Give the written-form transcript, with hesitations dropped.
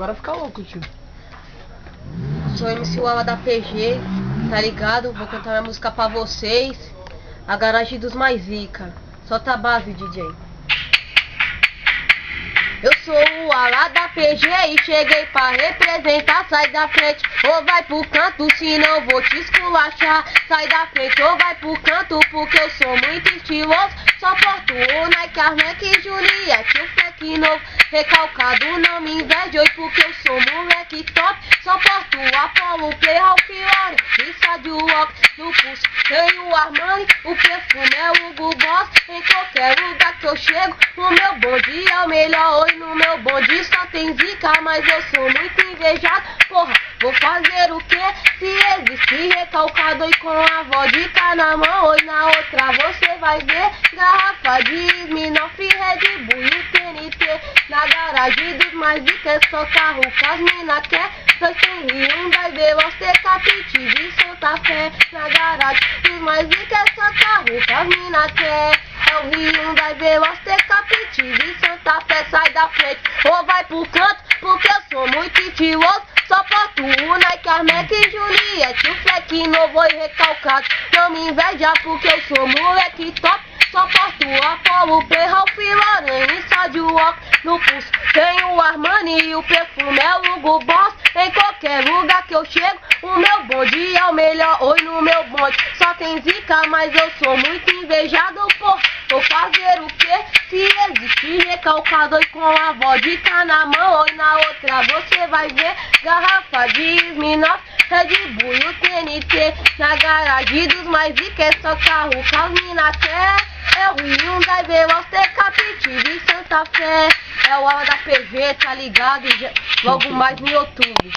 Agora fica louco, tio. Sou MC Wawa da PG, tá ligado? Vou cantar minha música pra vocês. A garagem dos mais zica. Solta a base, DJ. Eu sou o Wawa da PG e cheguei pra representar. Sai da frente ou vai pro canto, senão vou te esculachar. Sai da frente ou vai pro canto, porque eu sou muito estiloso. Só porto o Nike, Armac, Juliette, o fleque novo. Recalcado, não me inveje hoje, porque eu sou moleque top. Só porto o Apollo, Play, Ralph Lauren, isso de Walk no pulso. Tenho o Armani, o perfume é o Hugo Boss. Em qualquer lugar que eu chego, o meu bonde é o melhor. Hoje no meu bonde só tem zica, mas eu sou muito invejado. Porra, vou fazer o que? Se existe recalcado e com a vodka na mão, hoje na outra você vai ver garrafa de Smirnoff, Red Bull e TNT. Na garagem dos mais zica é só carro que as mina quer. Nós tem Hyundai, Veloster, Captive e Santa Fé. Na garagem dos mais zica é só carro que as mina quer. É o Hyundai, Veloster, Captive e Santa Fé. Sai da frente ou vai pro canto, porque eu sou muito estiloso. Só porto o Nike, Armac e Juliette, o fleque novo e recalcado. Não me inveja porque eu sou moleque top. Só porto o Apollo, Play, Ralph Lauren e só de Walk no pulso. Tenho o Armani e o perfume é o Hugo Boss. Em qualquer lugar que eu chego, o meu bonde é o melhor. Hoje no meu bonde só tem zica, mas eu sou muito invejado, pô. Vou fazer o que? Se existe recalcado e com a vodka na mão, hoje na outra você vai ver garrafa de Smirnoff, Red Bull e o TNT. Na garagem dos mais zica é só carro que as mina quer. É o Hyundai, Veloster, Captive e Santa Fé. É o Wawa da PG, tá ligado? Logo mais no YouTube.